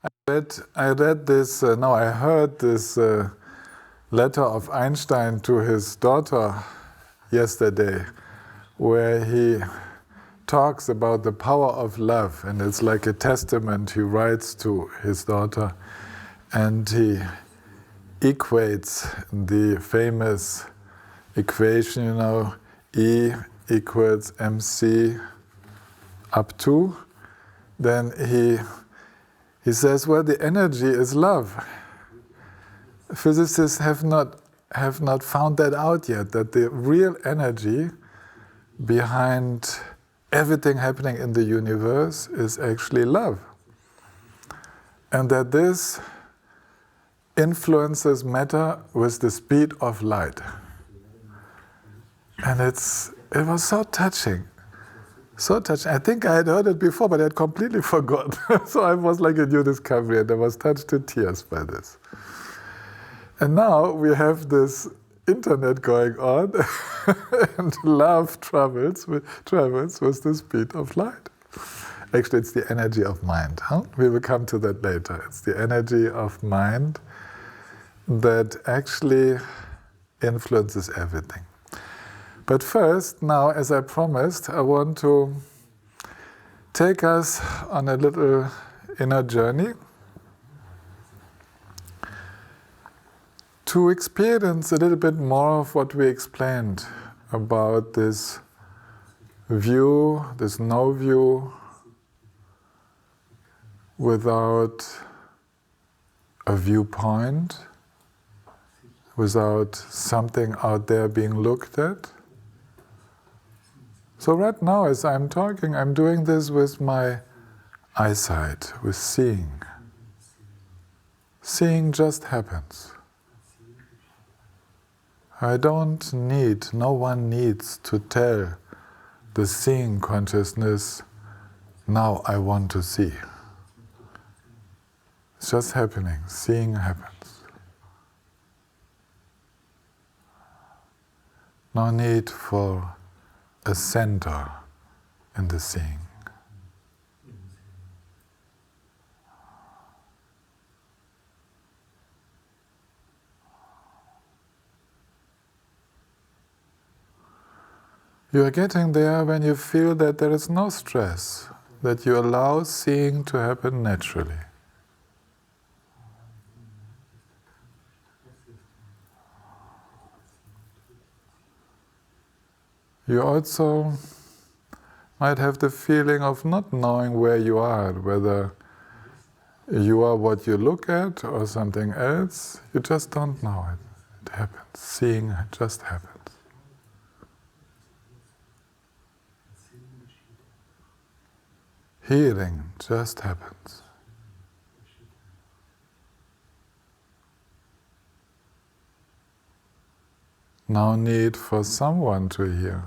I read this, I heard this letter of Einstein to his daughter yesterday, where he talks about the power of love, and it's like a testament he writes to his daughter, and he equates the famous equation, E equals mc up to, then he says, well, the energy is love. Physicists have not found that out yet, that the real energy behind everything happening in the universe is actually love. And that this influences matter with the speed of light. And it was so touching. So touching. I think I had heard it before, but I had completely forgotten. So I was like a new discovery, and I was touched to tears by this. And now we have this internet going on, and love travels with the speed of light. Actually, it's the energy of mind. We will come to that later. It's the energy of mind that actually influences everything. But first, now, as I promised, I want to take us on a little inner journey to experience a little bit more of what we explained about this view, this no view, without a viewpoint, without something out there being looked at. So right now, as I'm talking, I'm doing this with my eyesight, with seeing. Seeing just happens. No one needs to tell the seeing consciousness, now I want to see. It's just happening. Seeing happens. No need for a center in the seeing. You are getting there when you feel that there is no stress, that you allow seeing to happen naturally. You also might have the feeling of not knowing where you are, whether you are what you look at or something else. You just don't know it. It happens. Seeing just happens. Hearing just happens. No need for someone to hear.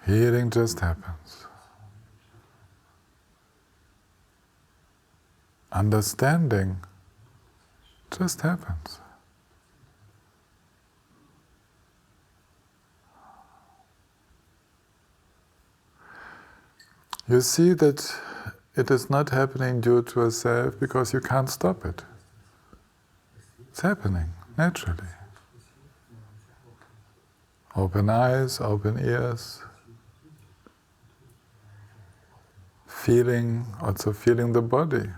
Hearing just happens. Understanding just happens. You see that it is not happening due to a self because you can't stop it. It's happening naturally. Open eyes, open ears. Also feeling the body.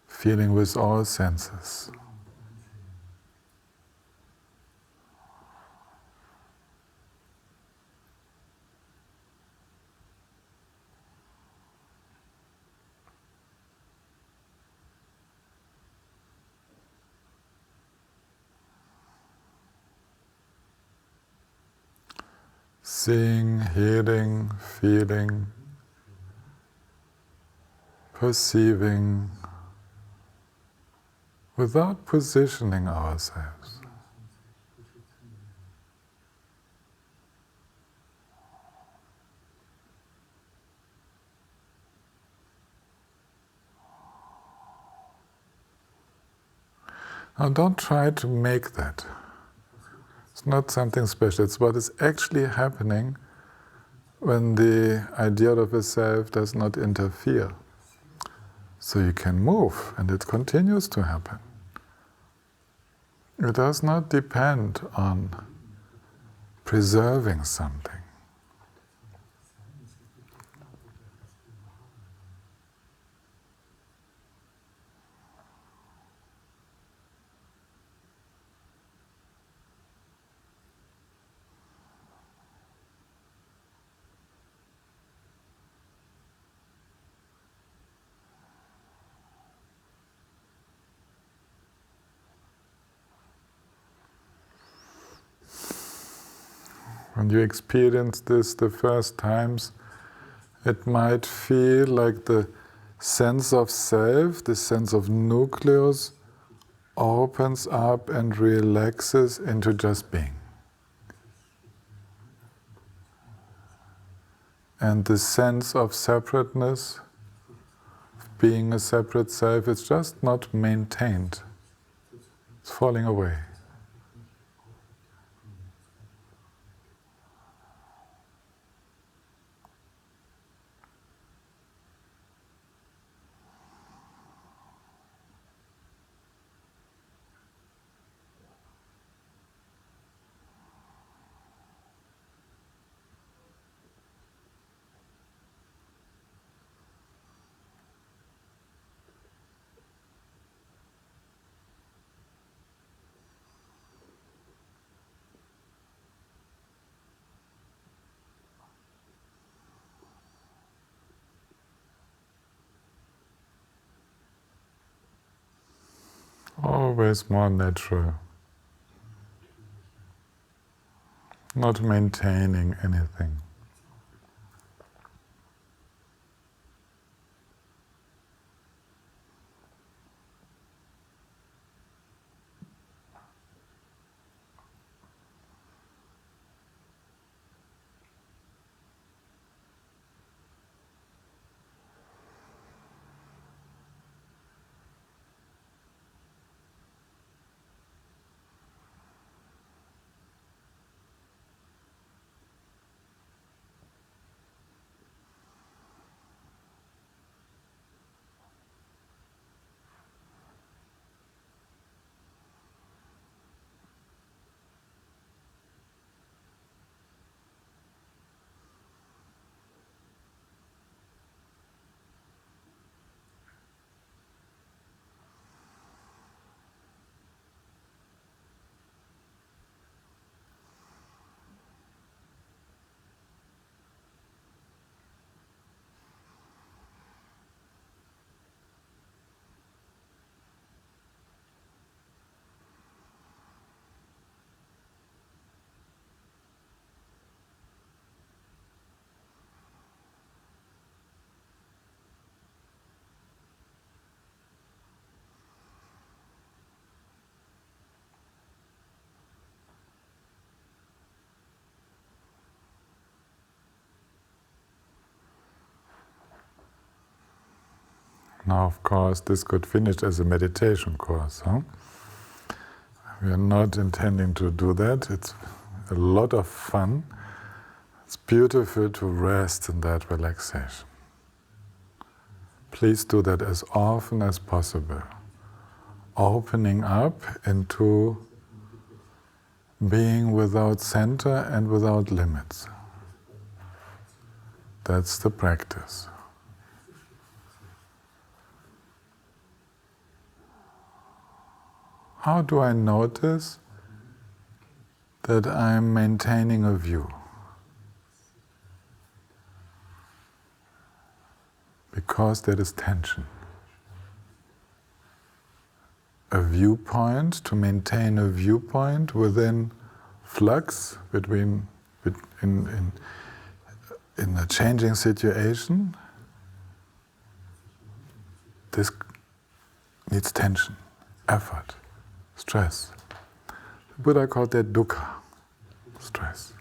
Feeling with all senses. Seeing, hearing, feeling, perceiving, without positioning ourselves. Now don't try to make that. It's not something special. It's what is actually happening when the idea of a self does not interfere. So you can move, and it continues to happen. It does not depend on preserving something. When you experience this the first times, it might feel like the sense of self, the sense of nucleus, opens up and relaxes into just being. And the sense of separateness, being a separate self, it's just not maintained. It's falling away. Always more natural. Not maintaining anything. Now, of course, this could finish as a meditation course. We are not intending to do that. It's a lot of fun. It's beautiful to rest in that relaxation. Please do that as often as possible. Opening up into being without center and without limits. That's the practice. How do I notice that I'm maintaining a view? Because there is tension. A viewpoint, to maintain a viewpoint within flux between in a changing situation, this needs tension, effort, stress. The Buddha called that dukkha, stress.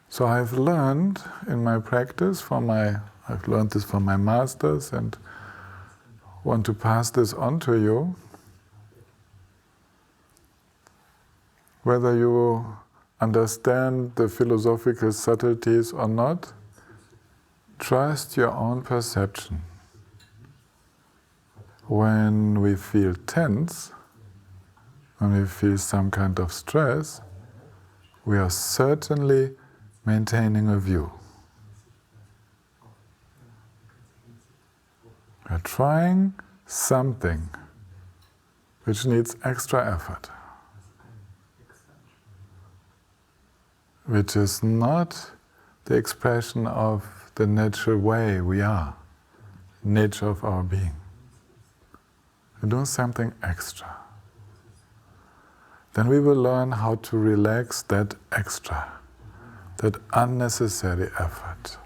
So I've learned in my practice I've learned this from my masters and want to pass this on to you, whether you understand the philosophical subtleties or not, trust your own perception. When we feel tense, when we feel some kind of stress, we are certainly maintaining a view. We are trying something which needs extra effort, which is not the expression of the natural way we are, nature of our being. We do something extra. Then we will learn how to relax that extra, that unnecessary effort.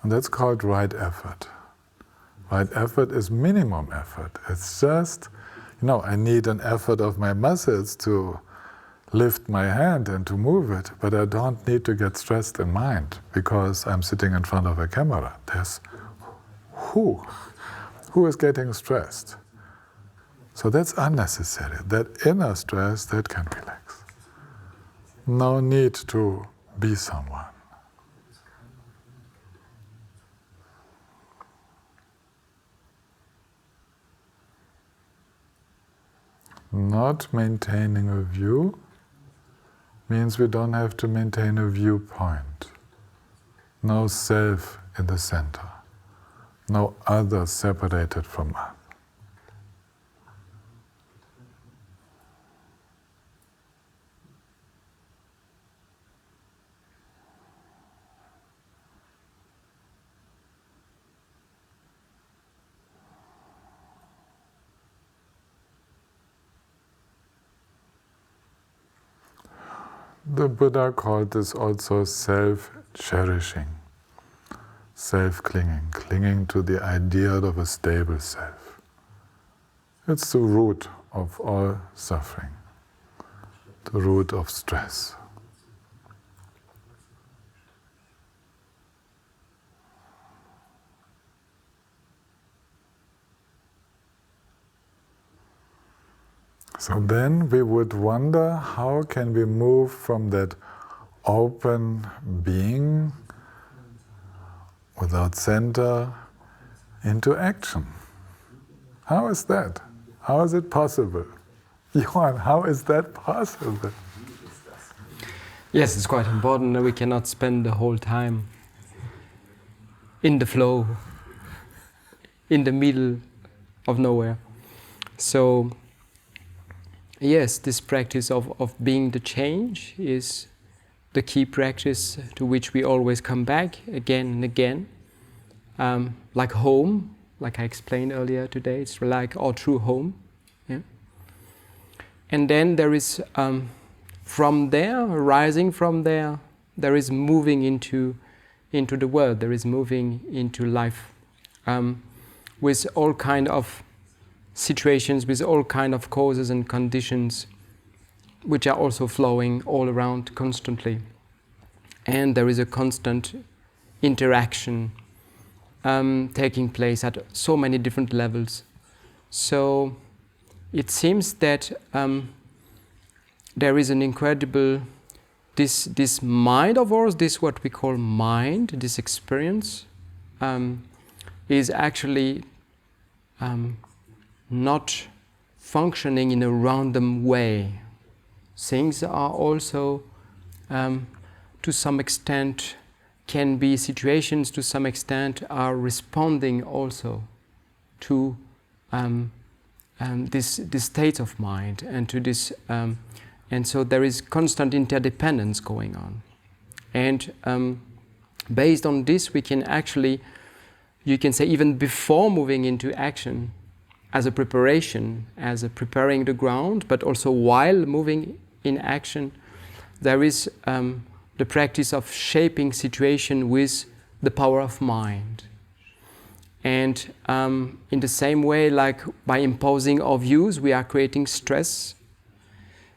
And that's called right effort. Right effort is minimum effort. It's just, I need an effort of my muscles to lift my hand and to move it, but I don't need to get stressed in mind because I'm sitting in front of a camera. There's who is getting stressed? So that's unnecessary. That inner stress, that can relax. No need to be someone. Not maintaining a view means we don't have to maintain a viewpoint. No self in the center. No other separated from us. The Buddha called this also self-cherishing, self-clinging, clinging to the idea of a stable self. It's the root of all suffering, the root of stress. So then we would wonder, how can we move from that open being without center into action? How is that? How is it possible? Johan, how is that possible? Yes, it's quite important that we cannot spend the whole time in the flow, in the middle of nowhere. So, yes, this practice of being the change is the key practice to which we always come back again and again. Like home, like I explained earlier today, it's like our true home. Yeah? And then there is, from there, rising from there, there is moving into the world, there is moving into life, with all kind of situations, with all kind of causes and conditions which are also flowing all around constantly. And there is a constant interaction taking place at so many different levels. So it seems that there is an incredible, this mind of ours, this what we call mind, this experience, is actually not functioning in a random way. Things are also, to some extent, can be situations to some extent are responding also to this state of mind and to this, and so there is constant interdependence going on. And based on this, we can actually, you can say even before moving into action, as a preparation, as a preparing the ground, but also while moving in action, there is the practice of shaping situation with the power of mind. And in the same way, like by imposing our views, we are creating stress.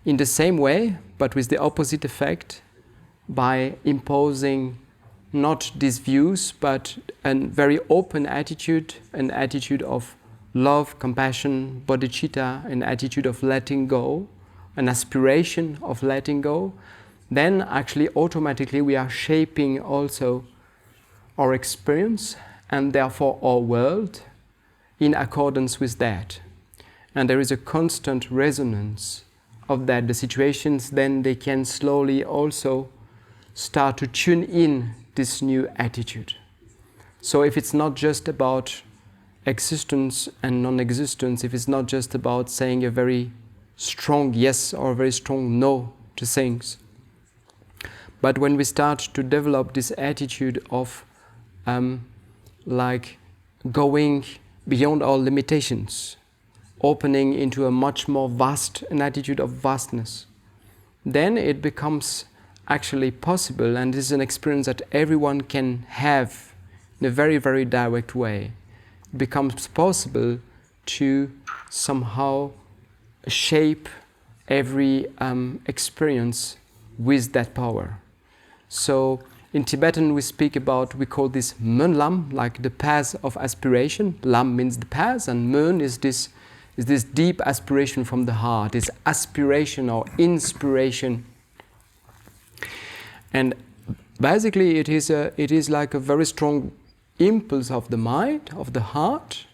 In the same way, but with the opposite effect, by imposing not these views, but a very open attitude, an attitude of love, compassion, bodhicitta, an attitude of letting go, an aspiration of letting go, then actually automatically we are shaping also our experience and therefore our world in accordance with that. And there is a constant resonance of that. The situations, then they can slowly also start to tune in this new attitude. So if it's not just about existence and non-existence, if it's not just about saying a very strong yes or a very strong no to things, but when we start to develop this attitude of like going beyond our limitations, opening into a much more vast, an attitude of vastness, then it becomes actually possible, and this is an experience that everyone can have in a very, very direct way. It becomes possible to somehow shape every experience with that power. So in Tibetan we speak about, we call this Mön Lam, like the path of aspiration. Lam means the path, and Mön is this deep aspiration from the heart, this aspiration or inspiration. And basically it is like a very strong impulse of the mind, of the heart,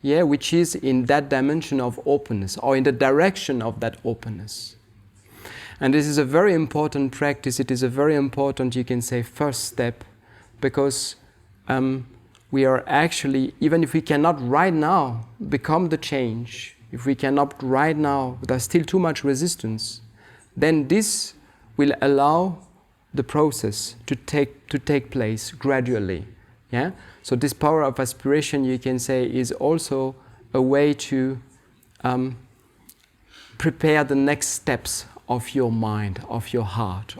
which is in that dimension of openness, or in the direction of that openness. And this is a very important practice. It is a very important, you can say, first step, because we are actually, even if we cannot right now become the change, if we cannot right now, there's still too much resistance, then this will allow the process to take place gradually. Yeah? So this power of aspiration, you can say, is also a way to prepare the next steps of your mind, of your heart,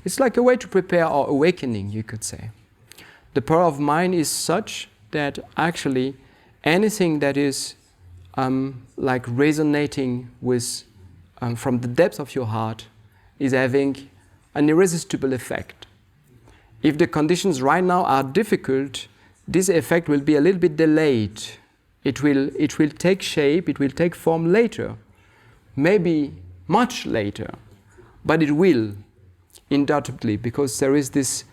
it's like a way to prepare our awakening, you could say. The power of mind is such that actually anything that is like resonating with from the depths of your heart is having an irresistible effect. If the conditions right now are difficult, this effect will be a little bit delayed. It will take shape, it will take form later, maybe much later, but it will, undoubtedly, because there is this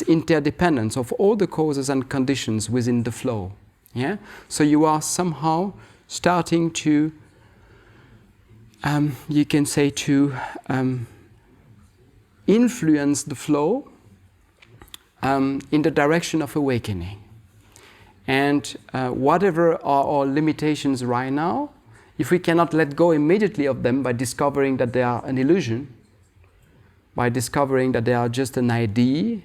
interdependence of all the causes and conditions within the flow. Yeah? So you are somehow starting to, you can say, to influence the flow in the direction of awakening. And whatever are our limitations right now, if we cannot let go immediately of them by discovering that they are an illusion, by discovering that they are just an idea,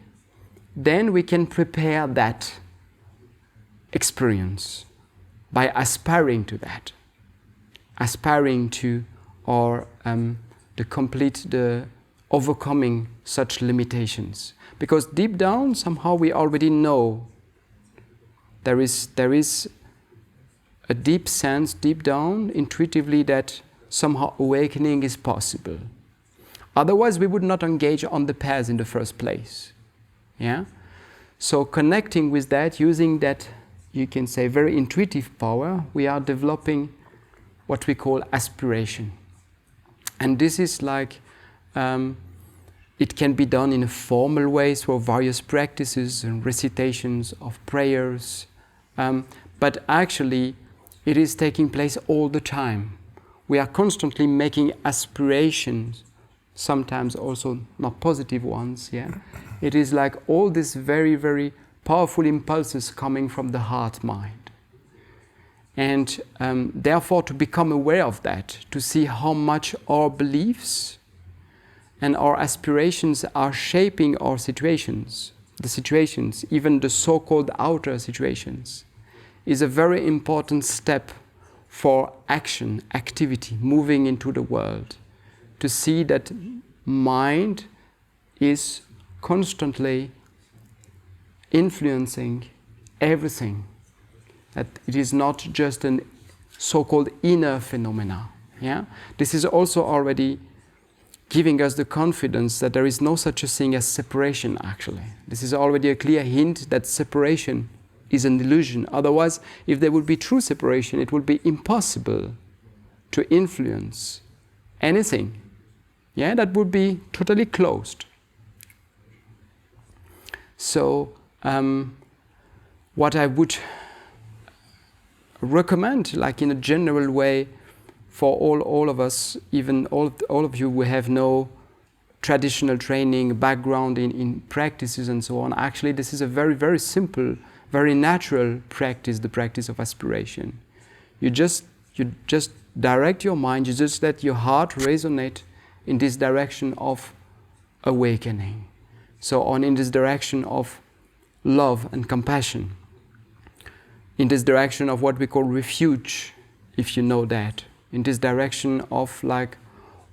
then we can prepare that experience by aspiring to that, aspiring to or the overcoming such limitations. Because deep down, somehow we already know there is a deep sense, deep down, intuitively, that somehow awakening is possible. Otherwise, we would not engage on the path in the first place. Yeah? So connecting with that, using that, you can say, very intuitive power, we are developing what we call aspiration. And this is like, it can be done in a formal way through various practices and recitations of prayers, but actually it is taking place all the time. We are constantly making aspirations, sometimes also not positive ones. Yeah, it is like all these very, very powerful impulses coming from the heart mind. And therefore to become aware of that, to see how much our beliefs and our aspirations are shaping our situations, the situations, even the so-called outer situations, is a very important step for action, activity, moving into the world, to see that mind is constantly influencing everything, that it is not just an so-called inner phenomena. Yeah? This is also already giving us the confidence that there is no such a thing as separation, actually. This is already a clear hint that separation is an illusion. Otherwise, if there would be true separation, it would be impossible to influence anything. Yeah, that would be totally closed. So what I would recommend, like in a general way, for all of us, even all of you who have no traditional training background in practices and so on, actually this is a very, very simple, very natural practice, the practice of aspiration. You just direct your mind, you just let your heart resonate in this direction of awakening. So on in this direction of love and compassion. In this direction of what we call refuge, if you know that. In this direction of like,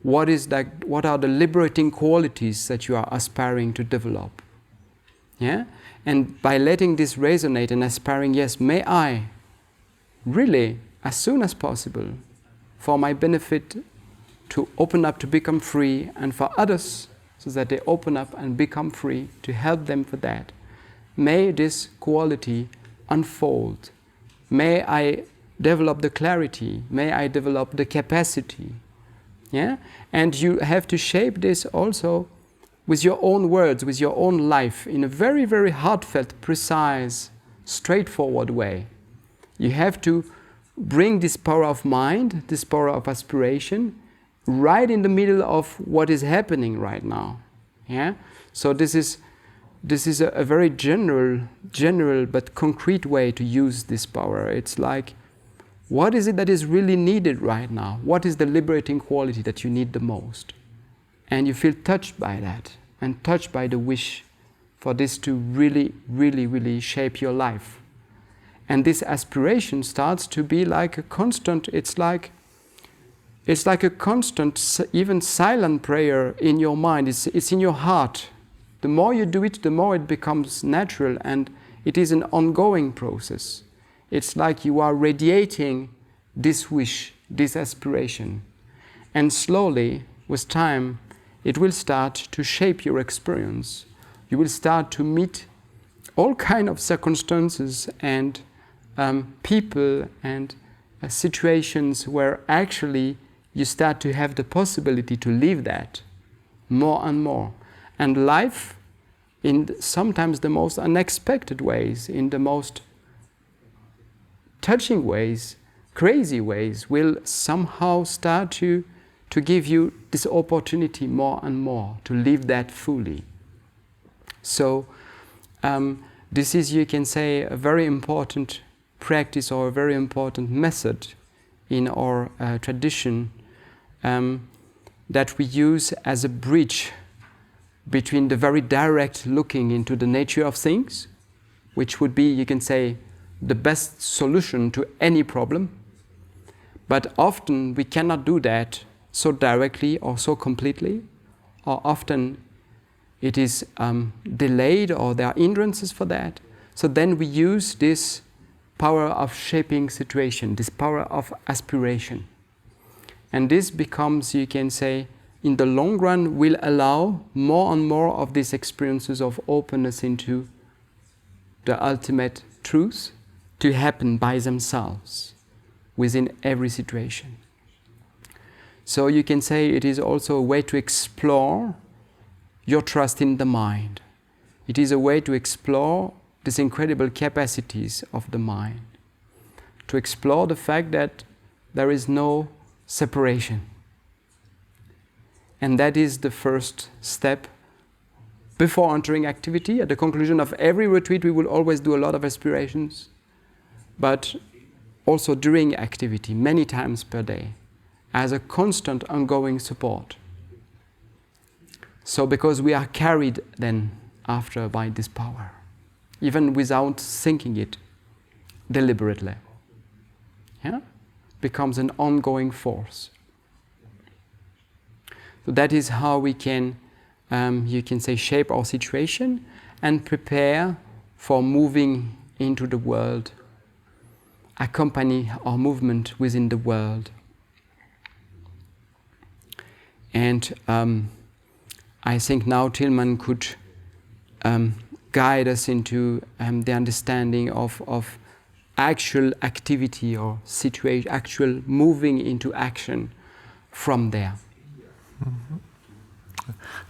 what are the liberating qualities that you are aspiring to develop? Yeah? And by letting this resonate and aspiring, yes, may I really, as soon as possible, for my benefit, to open up to become free, and for others, so that they open up and become free, to help them for that. May this quality unfold. May I develop the clarity. May I develop the capacity. Yeah? And you have to shape this also with your own words, with your own life, in a very, very heartfelt, precise, straightforward way. You have to bring this power of mind, this power of aspiration, right in the middle of what is happening right now. Yeah? So this is a very general but concrete way to use this power. It's like, what is it that is really needed right now? What is the liberating quality that you need the most? And you feel touched by that, and touched by the wish for this to really, really, really shape your life. And this aspiration starts to be like a constant, it's like a constant, even silent prayer in your mind. It's in your heart. The more you do it, the more it becomes natural, and it is an ongoing process. It's like you are radiating this wish, this aspiration. And slowly, with time, it will start to shape your experience. You will start to meet all kinds of circumstances and people and situations where actually you start to have the possibility to live that more and more. And life, in sometimes the most unexpected ways, in the most touching ways, crazy ways, will somehow start to give you this opportunity more and more to live that fully. So this is, you can say, a very important practice or a very important method in our tradition that we use as a bridge between the very direct looking into the nature of things, which would be, you can say, the best solution to any problem. But often we cannot do that so directly or so completely, or often it is delayed, or there are hindrances for that. So then we use this power of shaping situation, this power of aspiration. And this becomes, you can say, in the long run will allow more and more of these experiences of openness into the ultimate truth to happen by themselves within every situation. So you can say it is also a way to explore your trust in the mind. It is a way to explore these incredible capacities of the mind, to explore the fact that there is no separation. And that is the first step before entering activity. At the conclusion of every retreat, we will always do a lot of aspirations, but also during activity, many times per day, as a constant ongoing support. So because we are carried then after by this power, even without thinking it deliberately. Yeah? Becomes an ongoing force. So that is how we can, you can say, shape our situation and prepare for moving into the world, accompany our movement within the world. And I think now Tilman could guide us into the understanding of actual activity or situation, actual moving into action from there.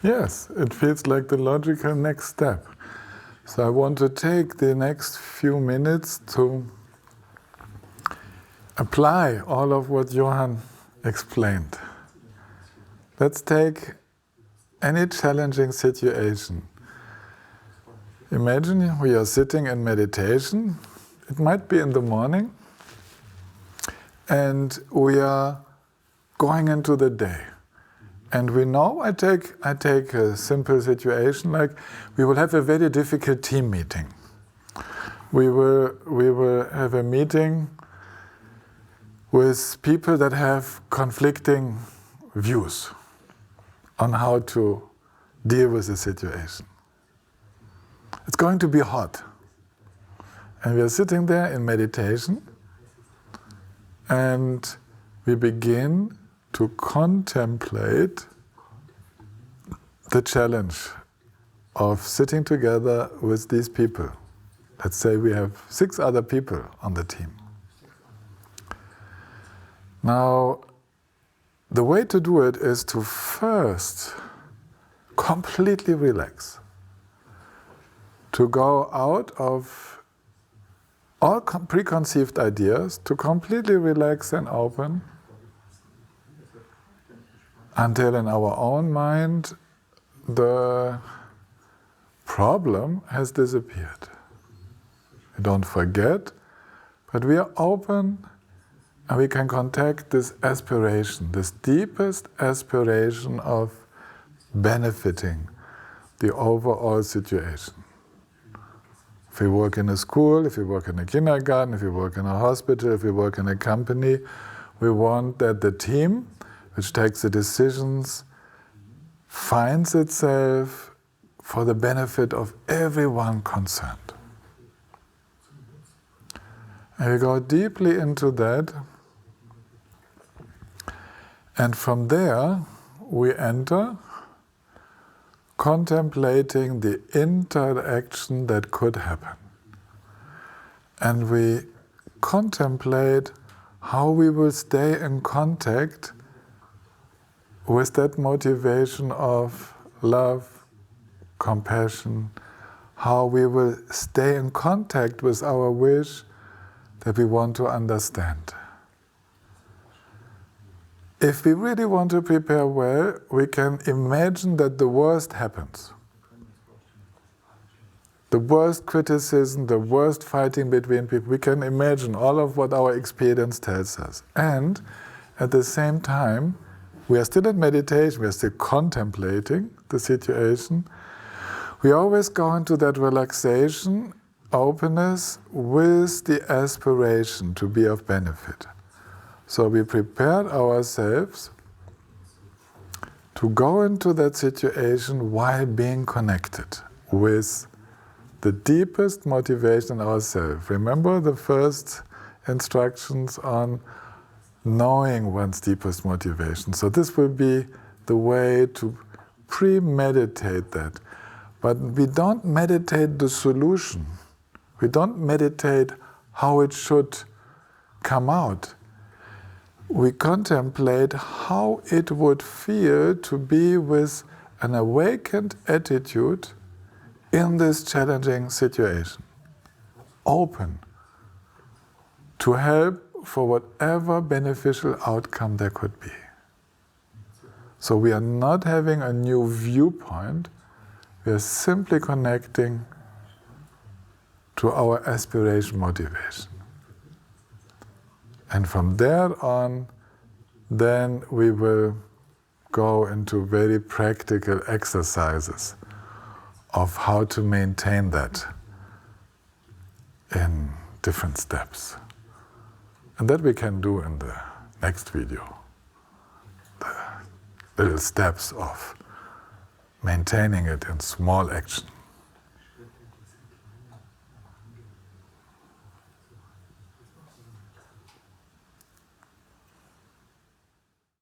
Yes, it feels like the logical next step. So I want to take the next few minutes to apply all of what Johan explained. Let's take any challenging situation. Imagine we are sitting in meditation. It might be in the morning, and we are going into the day. And we know, I take a simple situation, like we will have a very difficult team meeting. We will have a meeting with people that have conflicting views on how to deal with the situation. It's going to be hot. And we are sitting there in meditation, and we begin to contemplate the challenge of sitting together with these people. Let's say we have 6 other people on the team. Now, the way to do it is to first completely relax, to go out of all preconceived ideas, to completely relax and open, until in our own mind the problem has disappeared. We don't forget, but we are open, and we can contact this aspiration, this deepest aspiration of benefiting the overall situation. If we work in a school, if we work in a kindergarten, if we work in a hospital, if we work in a company, we want that the team which takes the decisions finds itself for the benefit of everyone concerned. And we go deeply into that, and from there we enter contemplating the interaction that could happen. And we contemplate how we will stay in contact with that motivation of love, compassion, how we will stay in contact with our wish that we want to understand. If we really want to prepare well, we can imagine that the worst happens. The worst criticism, the worst fighting between people, we can imagine all of what our experience tells us. And at the same time, we are still in meditation, we are still contemplating the situation. We always go into that relaxation, openness, with the aspiration to be of benefit. So we prepared ourselves to go into that situation while being connected with the deepest motivation in ourselves. Remember the first instructions on knowing one's deepest motivation. So this will be the way to premeditate that. But we don't meditate the solution. We don't meditate how it should come out. We contemplate how it would feel to be with an awakened attitude in this challenging situation. Open to help for whatever beneficial outcome there could be. So we are not having a new viewpoint, we are simply connecting to our aspiration motivation. And from there on, then we will go into very practical exercises of how to maintain that in different steps. And that we can do in the next video. The little steps of maintaining it in small actions.